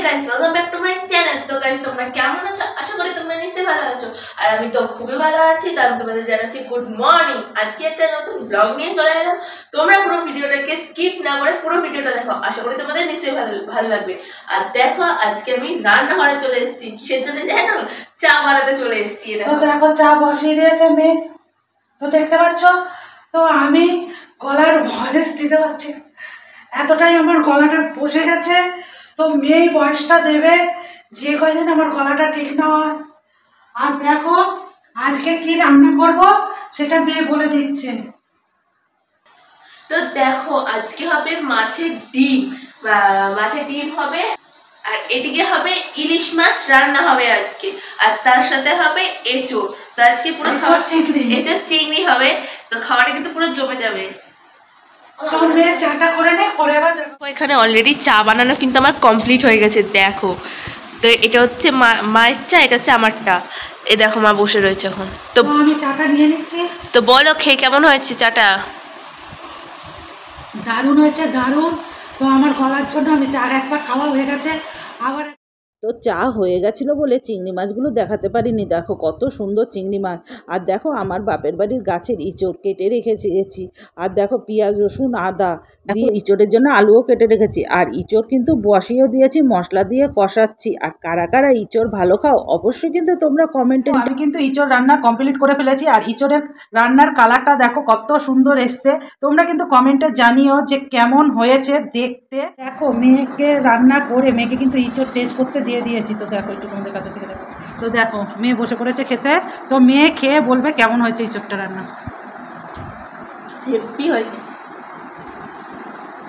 Guys, welcome back to my channel. তো guys, তোমরা কেমন আছো? আশা করি তোমরা নিশ্চয়ই ভালো আছো, আর আমি তো খুবই ভালো আছি। তার তোমাদের জানাচ্ছি গুড মর্নিং। আজকে একটা নতুন ব্লগ নিয়ে চলে এলাম। তোমরা পুরো ভিডিওটাকে স্কিপ না করে পুরো ভিডিওটা দেখো, আশা করি তোমাদের নিশ্চয়ই ভালো লাগবে। আর দেখো, আজকে আমি রান্নাঘরে চলে এসেছি। কিসের জন্য জানো? চা বানাতে চলে এসেছি। দেখো চা বসিয়ে দিয়েছে মেয়ে, তো দেখতে পাচ্ছ। তো আমি গলার ভয়েস দিতে পারছি না, এতটাই আমার গলাটা বসে গেছে। তো মেয়েই বয়সটা দেবে যে কয়দিন আমার গলাটা ঠিক না হয়। আর দেখো আজকে কি রান্না করব সেটা মেয়ে বলে দিচ্ছে। তো দেখো, আজকে হবে মাছের ডিম হবে, আর এদিকে হবে ইলিশ মাছ রান্না হবে আজকে, আর তার সাথে হবে এঁচোড়। তো আজকে পুরো এঁচোড় চিংড়ি হবে। তো খাওয়াটা কিন্তু পুরো জমে যাবে। এখানে অলরেডি চা বানানো কিন্তু আমার কমপ্লিট হয়ে গেছে। দেখো, তো এটা হচ্ছে মায়ের চা, এটা হচ্ছে আমারটা। এ দেখো, মা বসে রয়েছে এখন। তো আমি চাটা নিয়ে নিচ্ছি। তো বলো, খেয়ে কেমন হয়েছে চাটা? দারুণ হয়েছে, দারুণ। তো আমার গলার জন্য আমি চার একবার খাওয়া হয়ে গেছে আবার। তো চা হয়ে গেছিলো বলে চিংড়ি মাছগুলো দেখাতে পারিনি। দেখো কত সুন্দর চিংড়ি মাছ। আর দেখো আমার বাপের বাড়ির গাছের ইঁচড় কেটে রেখেছি। আর দেখো পেঁয়াজ রসুন আদা দিয়ে ইঁচড়ের জন্য আলুও কেটে রেখেছি। আর ইঁচড় কিন্তু বসিয়েও দিয়েছি, মশলা দিয়ে কষাচ্ছি। আর কারা কারা ইঁচড় ভালো খাও অবশ্যই কিন্তু তোমরা কমেন্টে। আমি কিন্তু ইঁচড় রান্না কমপ্লিট করে ফেলেছি। আর ইঁচড়ের রান্নার কালারটা দেখো কত সুন্দর এসছে। তোমরা কিন্তু কমেন্টে জানিও যে কেমন হয়েছে দেখতে। দেখো মেয়েকে রান্না করে মেয়েকে কিন্তু ইঁচড় টেস্ট করতে দিয়ে দিয়েছি। তো দেখো একটু তোমাদের কাছে থেকে দেখো। তো দেখো মেয়ে বসে পড়েছে খেতে। তো মেয়ে খেয়ে বলবে কেমন হয়েছে ইঁচড়টা রান্না। হেভি হয়েছে,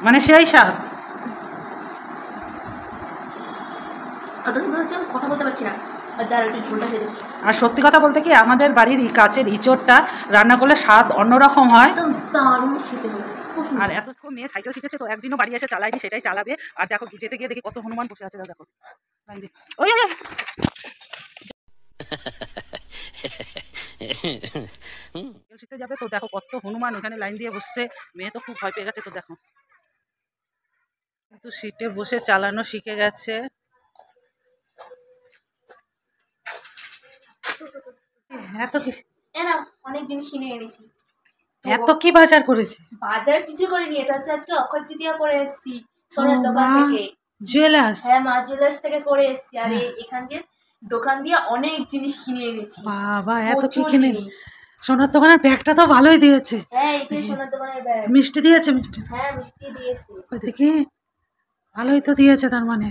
মানে সেই স্বাদ। কথা বলতে পারছি না, আর সত্যি কথা বলতে কি আমাদের বাড়ির কাছের ইঁচড়টা রান্না করলে স্বাদ অন্যরকম হয়। দারুণ খেতে হয়েছে। আর এতক্ষণ মেয়ে সাইকেল শিখেছে, তো একদিনও বাড়ি এসে চালায়নি, সেটাই চালাবে। আর দেখো যেতে গিয়ে দেখি কত হনুমান বসে আছে। দেখো ওই শিখতে যাবে, তো দেখো কত হনুমান ওখানে লাইন দিয়ে বসছে। মেয়ে তো খুব ভয় পেয়ে গেছে। তো দেখো কিন্তু সিটে বসে চালানো শিখে গেছে। অনেক জিনিস কিনে এনেছি। এত কি বাজার করেছি? বাজার কিছু করিনি, এটা হচ্ছে আজকে অক্ষয় তৃতীয়া করে এসেছি সোনার দোকান থেকে। জুয়েলার্স? হ্যাঁ, মা জুয়েলার্স থেকে করে এসেছি। আর এখান দিয়ে দোকান দিয়ে অনেক জিনিস কিনে এনেছি। বাবা, এত কি কিনে? সোনার দোকানের ব্যাগটা তো ভালোই দিয়েছে। হ্যাঁ, এই যে সোনার দোকানের ব্যাগ। মিষ্টি দিয়েছে? মিষ্টি? হ্যাঁ, মিষ্টি দিয়েছে। ওই দেখি ভালোই তো দিয়েছে। তার মানে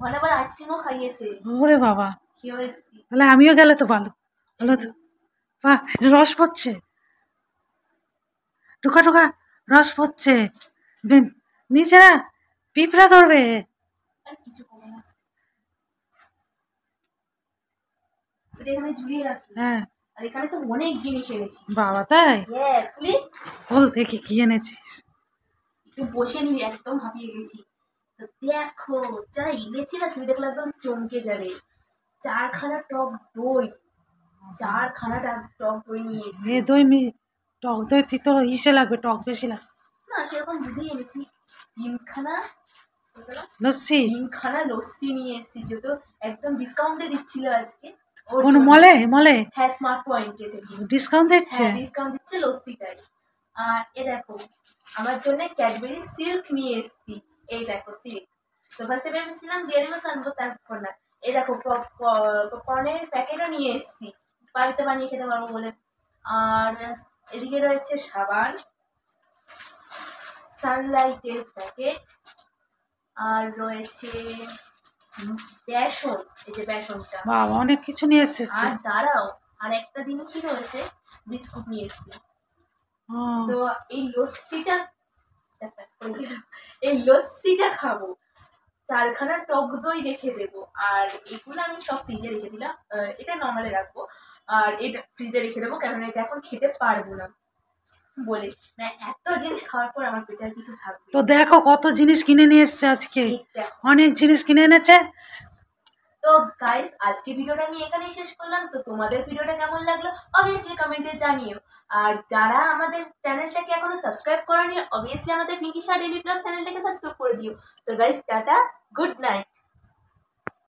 ওখানে আবার আইসক্রিমও খাইয়েছে। ওরে বাবা, খেয়ে এসেছি। তাহলে আমিও গেলে তো ভালো ভালো তো। বাহ, রস পড়ছে, ঢুকা ঢুকা রস পড়ছে। নিচেরা পিঁপড়া ধরবে। কিছু করবো না, এখানে ঝুলিয়ে রাখি। হ্যাঁ, আর এখানে তো অনেক জিনিস এনেছি। বাবা তাই? হ্যাঁ, খুলি বল দেখি কি এনেছিস। একটু বসে নিবি, একদম হাঁপিয়ে গেছি। তো দেখো, যা এনেছি না, তুমি দেখলে একদম চমকে যাবে। 4খানা টক দই, 4খানা টক দই নিয়ে এসেছি। দই টক দই তোর ইসে লাগবে, টক বেশি লাগবে না, সেরকম বুঝেই এনেছি। 3খানা লস্যি, 3খানা লস্যি নিয়ে এসেছি, যেহেতু একদম ডিসকাউন্টে দিচ্ছিল আজকে। কোন মলে? হ্যাঁ, স্মার্ট পয়েন্টে থেকে ডিসকাউন্ট দিচ্ছে। হ্যাঁ, ডিসকাউন্ট দিচ্ছে লস্যিটাই। আর এ দেখো, আমার জন্য ক্যাডবেরি সিল্ক নিয়ে এসেছি। এই দেখো সিল্ক। তো ফার্স্টে ভেবেছিলাম ডেয়ারি মিল্ক আনবো, তারপর না। এই দেখো পপকর্নের প্যাকেটও নিয়ে এসেছি, বাড়িতে বানিয়ে খেতে পারবো বলে। আর এদিকে রয়েছে সাবান, সানলাইটের প্যাকেট, আর রয়েছে বেসন। এই যে বেসনটা। বাবা, অনেক কিছু নিয়ে এসেছিস। আর দাঁড়াও, আর একটা জিনিসই রয়েছে, বিস্কুট নিয়ে এসেছি। তো এই লস্যিটা খাবো, 4খানা টক দই রেখে দেবো। আর এগুলো আমি সব ফ্রিজে রেখে দিলাম, এটা নর্মালে রাখবো। আর এটা ফ্রিজে রেখে দেবো, কেননা এটা এখন খেতে পারবো না বলে। না, এত জিনিস খাওয়ার পর আমার পেটে আর কিছু থাকবে। তো দেখো কত জিনিস কিনে নিয়ে এসছে আজকে, অনেক জিনিস কিনে এনেছে। তো গাইস, আজকে ভিডিওটা আমি এখানেই শেষ করলাম। তো তোমাদের ভিডিওটা কেমন লাগলো অবভিয়াসলি কমেন্টে জানিও। আর যারা আমাদের চ্যানেলটাকে এখনো সাবস্ক্রাইব করোনি, অবভিয়াসলি আমাদের পিঙ্কি শাহ ডেইলি ব্লগ চ্যানেলটাকে সাবস্ক্রাইব করে দিও। তো গাইস, টাটা, গুড নাইট।